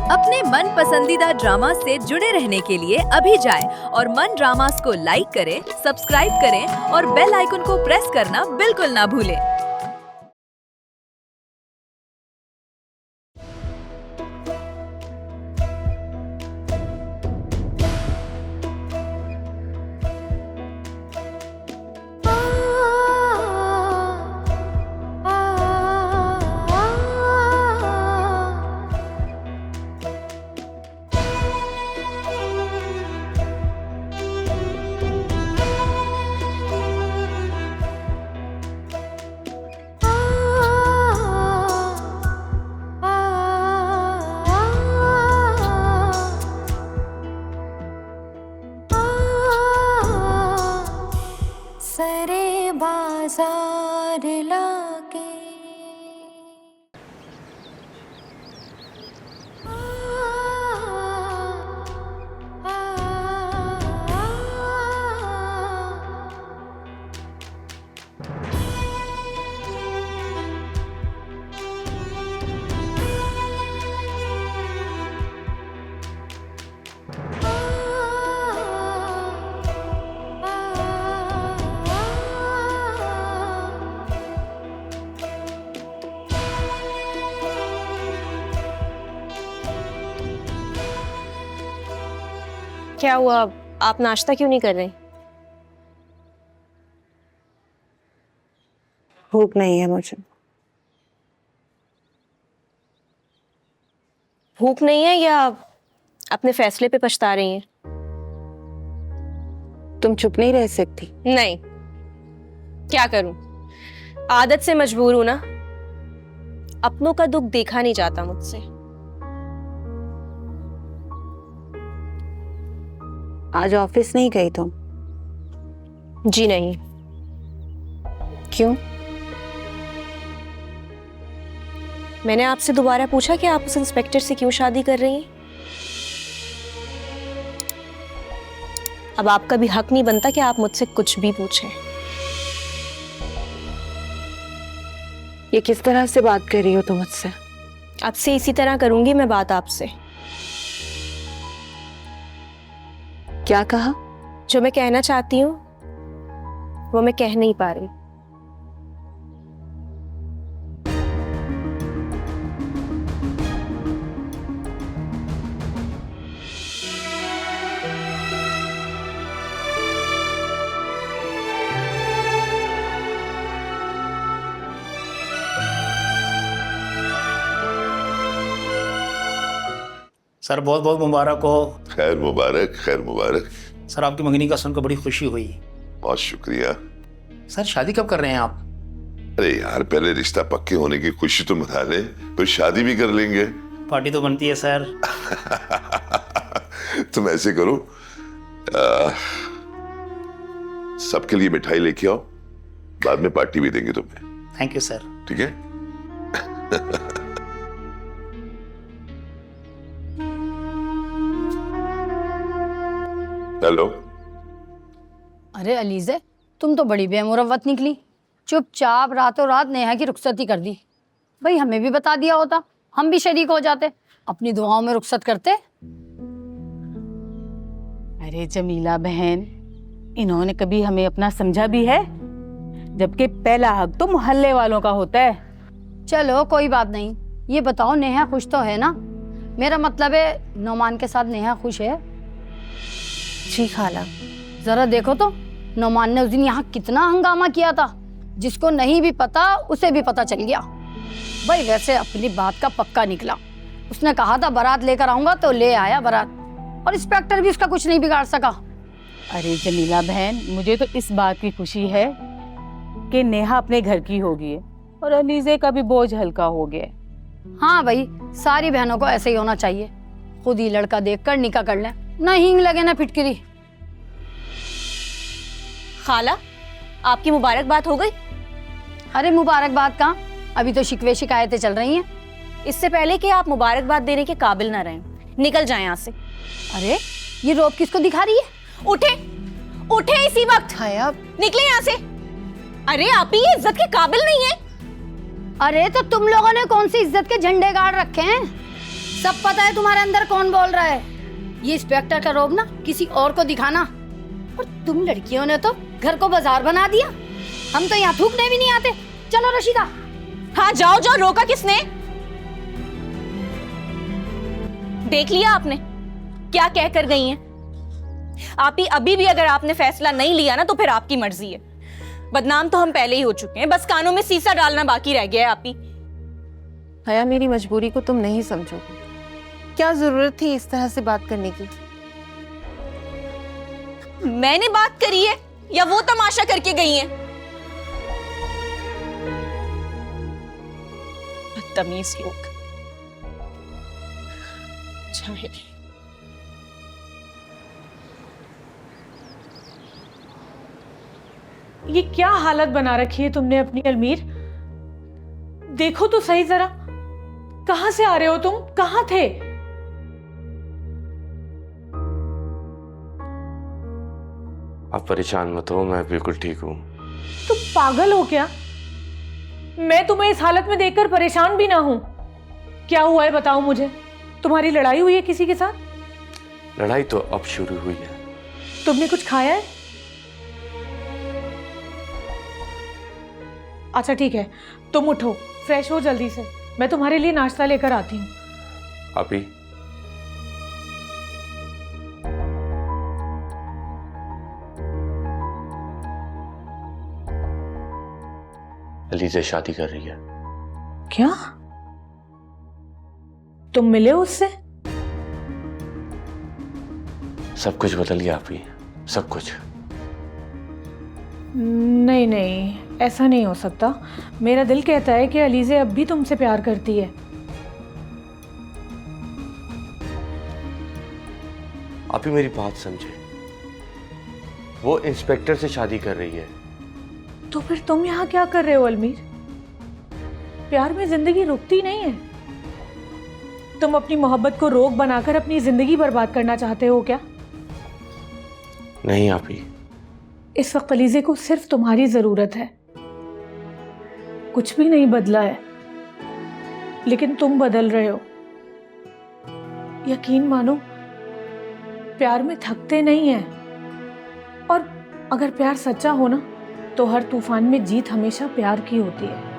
अपने मन पसंदीदा ड्रामा से जुड़े रहने के लिए अभी जाएं और मन ड्रामास को लाइक करें, सब्सक्राइब करें और बेल आइकन को प्रेस करना बिल्कुल ना भूलें। सरे बाजार लाके क्या हुआ? आप नाश्ता क्यों नहीं कर रहे? भूख नहीं है मुझे। भूख नहीं है या अपने फैसले पे पछता रही हैं? तुम चुप नहीं रह सकती? नहीं, क्या करूं, आदत से मजबूर हूं ना। अपनों का दुख देखा नहीं जाता मुझसे। आज ऑफिस नहीं गई तुम? जी नहीं। क्यों? मैंने आपसे दोबारा पूछा कि आप उस इंस्पेक्टर से क्यों शादी कर रही हैं? अब आपका भी हक नहीं बनता कि आप मुझसे कुछ भी पूछें। ये किस तरह से बात कर रही हो तुम मुझसे? आपसे इसी तरह करूंगी मैं बात आपसे। क्या कहा? जो मैं कहना चाहती हूँ वो मैं कह नहीं पा रही। सर बहुत बहुत मुबारक हो। खैर मुबारक, खैर मुबारक। सर आपकी मंगनी का सुनकर बड़ी खुशी हुई। बहुत शुक्रिया। सर शादी कब कर रहे हैं आप? अरे यार, पहले रिश्ता पक्के होने की खुशी तो मना ले, फिर शादी भी कर लेंगे। पार्टी तो बनती है सर। तुम ऐसे करो, सबके लिए मिठाई लेके आओ, बाद में पार्टी भी देंगे तुम्हें। Thank you sir. ठीक है? हेलो। अरे अलीज़े, तुम तो बड़ी बेमुरव्वत निकली। चुपचाप रातों रात नेहा की रुखसती कर दी। भाई हमें भी बता दिया होता, हम भी शरीक हो जाते, अपनी दुआओं में रुखसत करते। अरे जमीला बहन, इन्होंने कभी हमें अपना समझा भी है? जबकि पहला हक तो मोहल्ले वालों का होता है। चलो कोई बात नहीं, ये बताओ नेहा खुश तो है ना? मेरा मतलब है नौमान के साथ नेहा खुश है? जी खाला। जरा देखो तो, नौमान ने उस दिन यहाँ कितना हंगामा किया था। जिसको नहीं भी पता उसे भी पता चल गया। भाई वैसे अपनी बात का पक्का निकला। उसने कहा था बारात लेकर आऊंगा तो ले आया बारात, और इंस्पेक्टर भी उसका कुछ नहीं बिगाड़ सका। अरे जमीला बहन, मुझे तो इस बात की खुशी है कि नेहा अपने घर की होगी है और अलीज़े का भी बोझ हल्का हो गया। हाँ भाई, सारी बहनों को ऐसे ही होना चाहिए। खुद ही लड़का देखकर निकाह कर लें, ना हींग लगे ना फिटकरी। खाला, आपकी मुबारकबाद हो गई? अरे मुबारकबाद कहाँ, अभी तो शिकवे शिकायतें चल रही हैं। इससे पहले कि आप मुबारकबाद देने के काबिल ना रहें, निकल जाएं यहाँ से। अरे ये रोब किसको दिखा रही है? उठे, उठे इसी वक्त। निकले यहाँ से। अरे आप ही ये इज्जत के काबिल नहीं है। अरे तो तुम लोगों ने कौन सी इज्जत के झंडे गाड़ रखे हैं? सब पता है तुम्हारे अंदर कौन बोल रहा है। ये इंस्पेक्टर का रोब ना किसी और को दिखाना, और तुम लड़कियों ने तो घर को बाजार बना दिया। हम तो यहाँ थूकने भी नहीं आते। चलो रशीदा। हाँ जाओ जाओ, रोका किसने? देख लिया आपने क्या कह कर गई हैं? आप ही अभी भी अगर आपने फैसला नहीं लिया ना तो फिर आपकी मर्जी है। बदनाम तो हम पहले ही हो चुके हैं, बस कानों में सीसा डालना बाकी रह गया है। आप ही हया, मेरी मजबूरी को तुम नहीं समझोगे। क्या जरूरत थी इस तरह से बात करने की? मैंने बात करी है या वो तमाशा करके गई हैं? बदतमीज लोग। ये क्या हालत बना रखी है तुमने अपनी अलमीर? देखो तो सही जरा, कहां से आ रहे हो तुम? कहां थे? आप परेशान मत हो, मैं बिल्कुल ठीक हूँ। तुम पागल हो क्या? मैं तुम्हें इस हालत में देखकर परेशान भी ना हूं। क्या हुआ है बताओ मुझे। तुम्हारी लड़ाई हुई है किसी के साथ? लड़ाई तो अब शुरू हुई है। तुमने कुछ खाया है? अच्छा ठीक है, तुम उठो, फ्रेश हो जल्दी से, मैं तुम्हारे लिए नाश्ता लेकर आती हूँ। आप ही अलीज़ा शादी कर रही है। क्या? तुम मिले उससे? सब कुछ बदल गया आप ही, सब कुछ। नहीं नहीं, ऐसा नहीं हो सकता। मेरा दिल कहता है कि अलीज़ा अब भी तुमसे प्यार करती है। आप ही मेरी बात समझे, वो इंस्पेक्टर से शादी कर रही है। तो फिर तुम यहाँ क्या कर रहे हो अलमीर? प्यार में जिंदगी रुकती नहीं है। तुम अपनी मोहब्बत को रोक बनाकर अपनी जिंदगी बर्बाद करना चाहते हो क्या? नहीं आप ही, इस वक्त अलीज़ा को सिर्फ तुम्हारी जरूरत है। कुछ भी नहीं बदला है, लेकिन तुम बदल रहे हो। यकीन मानो, प्यार में थकते नहीं हैं। और अगर प्यार सच्चा हो ना, तो हर तूफान में जीत हमेशा प्यार की होती है।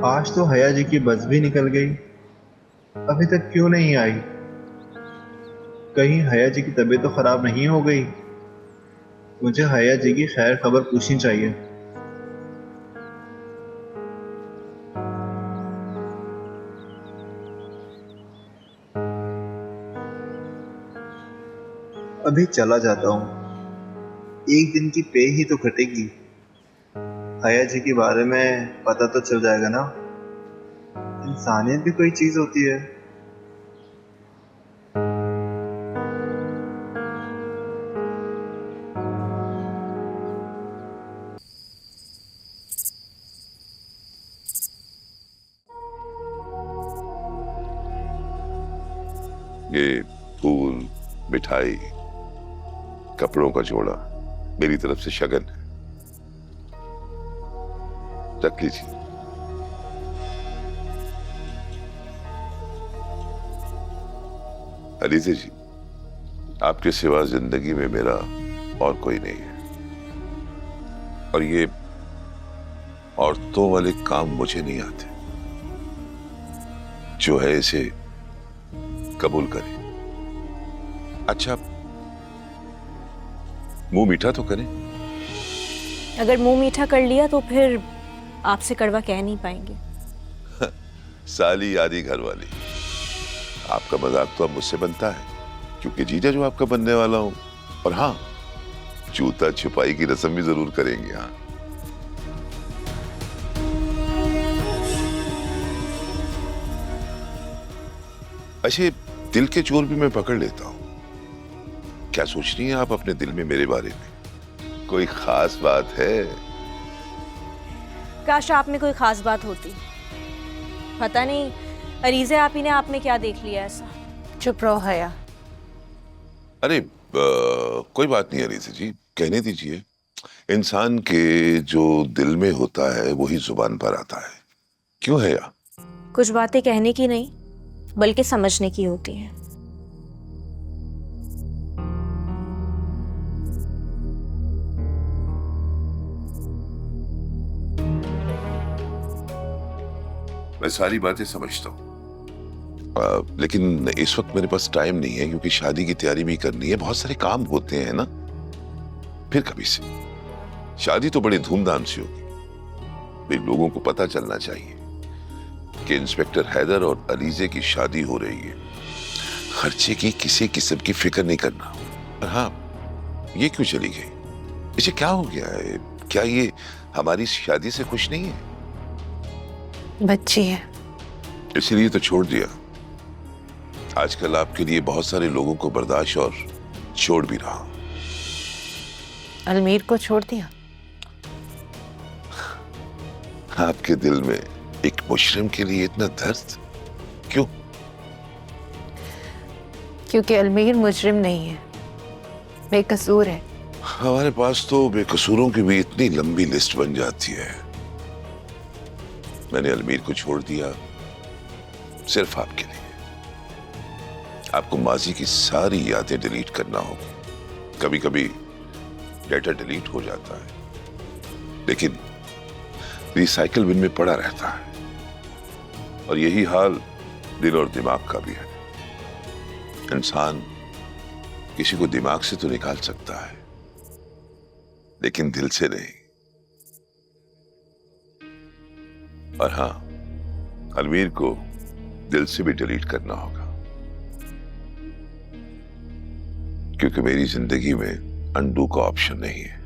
आज तो हया जी की बस भी निकल गई, अभी तक क्यों नहीं आई? कहीं हया जी की तबीयत तो खराब नहीं हो गई? मुझे हया जी की खैर खबर पूछनी चाहिए। अभी चला जाता हूँ, एक दिन की पे ही तो कटेगी। हया जी के बारे में पता तो चल जाएगा ना। इंसानियत भी कोई चीज होती है। ये फूल, मिठाई, कपड़ों का जोड़ा मेरी तरफ से शगन है, रख लीजिए। अलीज़ा जी, आपके सिवा जिंदगी में मेरा और कोई नहीं है, और ये औरतों वाले काम मुझे नहीं आते। जो है इसे कबूल करें। अच्छा, मुंह मीठा तो करें। अगर मुंह मीठा कर लिया तो फिर आपसे कड़वा कह नहीं पाएंगे। साली यारी घर वाली, आपका मजाक तो अब मुझसे बनता है, क्योंकि जीजा जो आपका बनने वाला हूं। और हाँ, जूता छुपाई की रस्म भी जरूर करेंगे। हाँ, अच्छा, दिल के चोर भी मैं पकड़ लेता हूं। क्या सोच रही हैं आप अपने दिल में मेरे बारे में? कोई खास बात है? काश आप में कोई खास बात होती। पता नहीं अरीज़े आपी ने आप में क्या देख लिया ऐसा। चुप रहो हया। अरे कोई बात नहीं अरीज़े जी, कहने दीजिए। इंसान के जो दिल में होता है वही जुबान पर आता है। क्यों है या? कुछ बातें कहने की नहीं बल्कि समझने की होती हैं। मैं सारी बातें समझता हूँ, लेकिन इस वक्त मेरे पास टाइम नहीं है क्योंकि शादी की तैयारी भी करनी है, बहुत सारे काम होते हैं ना। फिर कभी से। शादी तो बड़ी धूमधाम से होगी, भाई लोगों को पता चलना चाहिए कि इंस्पेक्टर हैदर और अलीजे की शादी हो रही है। खर्चे की किसी किस्म की फिक्र नहीं करना। और हाँ, ये क्यों चली गई? इसे क्या हो गया है? क्या ये हमारी शादी से खुश नहीं है? बच्ची है इसीलिए तो छोड़ दिया। आजकल आपके लिए बहुत सारे लोगों को बर्दाश्त और छोड़ भी रहा। अलमीर को छोड़ दिया? आपके दिल में एक मुजरिम के लिए इतना दर्द क्यों? क्योंकि अलमीर मुजरिम नहीं है, बेकसूर है। हमारे पास तो बेकसूरों की भी इतनी लंबी लिस्ट बन जाती है। मैंने अलमीर को छोड़ दिया सिर्फ आपके लिए। आपको माजी की सारी यादें डिलीट करना होगी। कभी कभी डेटा डिलीट हो जाता है लेकिन रिसाइकल बिन में पड़ा रहता है, और यही हाल दिल और दिमाग का भी है। इंसान किसी को दिमाग से तो निकाल सकता है लेकिन दिल से नहीं। और हां, अलमीर को दिल से भी डिलीट करना होगा क्योंकि मेरी जिंदगी में अनडू का ऑप्शन नहीं है।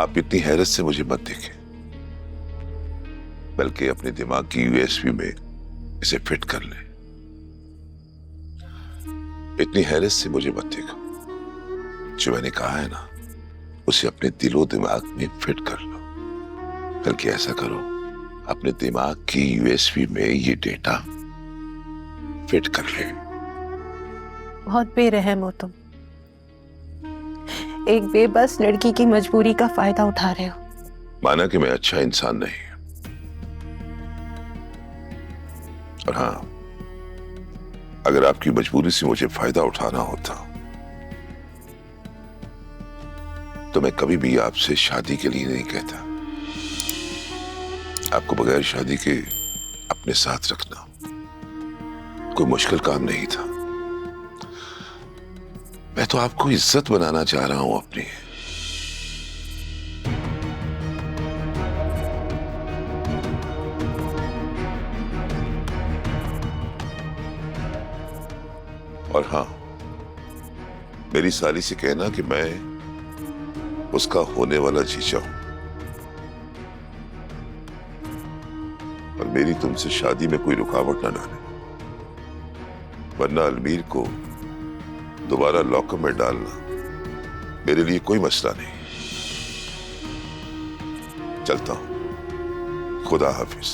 आप इतनी हैरत से मुझे मत देखें, बल्कि अपने दिमाग की यूएसबी में इसे फिट कर लें। इतनी हैरत से मुझे मत देखो। जो मैंने कहा है ना, उसे अपने दिलो दिमाग में फिट कर लो। बल्कि ऐसा करो, अपने दिमाग की यूएसबी में ये डेटा फिट कर ले। बहुत बेरहम हो तुम। एक बेबस लड़की की मजबूरी का फायदा उठा रहे हो। माना कि मैं अच्छा इंसान नहीं, और हाँ, अगर आपकी मजबूरी से मुझे फायदा उठाना होता तो मैं कभी भी आपसे शादी के लिए नहीं कहता। आपको बगैर शादी के अपने साथ रखना कोई मुश्किल काम नहीं था। मैं तो आपको इज्जत बनाना चाह रहा हूं अपनी। और हाँ, मेरी साली से कहना कि मैं उसका होने वाला जीजा हूं और मेरी तुमसे शादी में कोई रुकावट ना डाले, वरना अलमीर को दोबारा लॉकअप में डालना मेरे लिए कोई मसला नहीं। चलता हूं, खुदा हाफिज।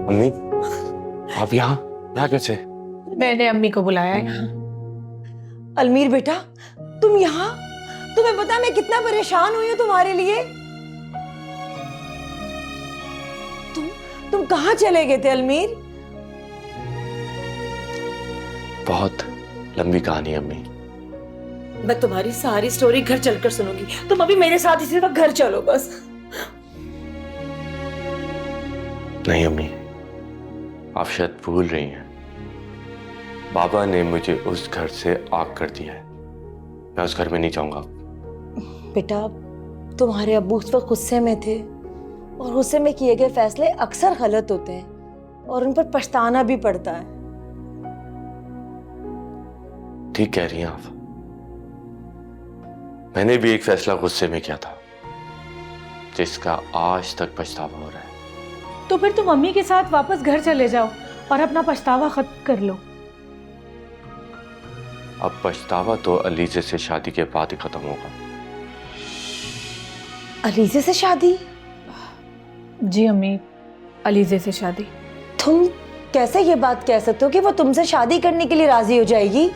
अम्मी, आप यहाँ कैसे? मैंने अम्मी को बुलाया यहाँ। अलमीर बेटा, तुम यहाँ? तुम्हें पता मैं कितना परेशान हुई हूँ तुम्हारे लिए। तुम कहाँ चले गए थे अलमीर? बहुत लंबी कहानी है अम्मी। मैं तुम्हारी सारी स्टोरी घर चलकर सुनूंगी। तुम अभी मेरे साथ इसी वक्त घर चलो बस। नहीं अम्मी, आप शायद भूल रही हैं। बाबा ने मुझे उस घर से आग कर दिया है। मैं उस घर में नहीं जाऊंगा। बेटा, तुम्हारे अब्बू उस वक्त गुस्से में थे और गुस्से में किए गए फैसले अक्सर गलत होते हैं और उन पर पछताना भी पड़ता है। ठीक कह रही हैं आप। मैंने भी एक फैसला गुस्से में किया था जिसका आज तक पछतावा हो रहा है। तो फिर तुम अम्मी के साथ वापस घर चले जाओ और अपना पछतावा खत्म कर लो। अब पछतावा तो अलीजे से शादी के बाद ही खत्म होगा। अलीजे से शादी? जी अम्मी, अलीजे से शादी। तुम कैसे ये बात कह सकते हो कि वो तुमसे शादी करने के लिए राजी हो जाएगी?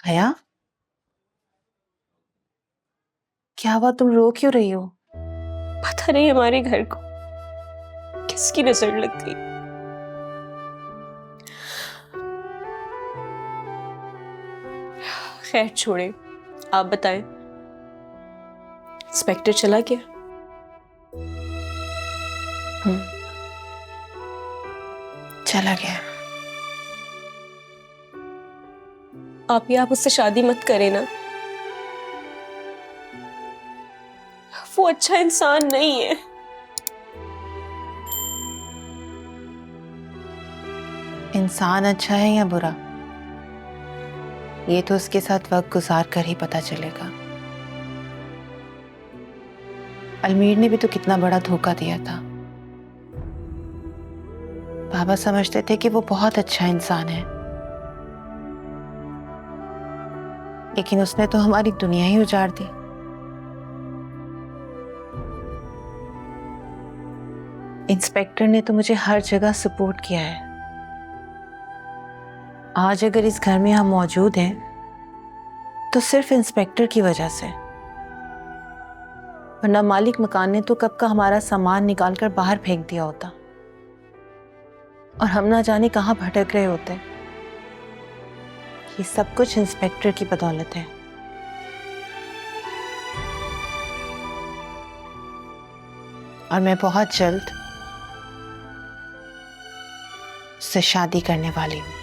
हया, क्या हुआ? तुम रो क्यों रही हो? पता नहीं हमारे घर को किसकी नजर लग गई। खैर छोड़े, आप बताएं, इंस्पेक्टर चला गया? चला गया। आप उससे शादी मत करें ना। वो अच्छा इंसान नहीं है। इंसान अच्छा है या बुरा, ये तो उसके साथ वक्त गुजार कर ही पता चलेगा। अलमीर ने भी तो कितना बड़ा धोखा दिया था। बाबा समझते थे कि वो बहुत अच्छा इंसान है, लेकिन उसने तो हमारी दुनिया ही उजाड़ दी। इंस्पेक्टर ने तो मुझे हर जगह सपोर्ट किया है। आज अगर इस घर में हम मौजूद हैं तो सिर्फ इंस्पेक्टर की वजह से, वरना मालिक मकान ने तो कब का हमारा सामान निकालकर बाहर फेंक दिया होता और हम ना जाने कहां भटक रहे होते। ये सब कुछ इंस्पेक्टर की बदौलत है। और मैं बहुत जल्द उससे शादी करने वाली हूँ।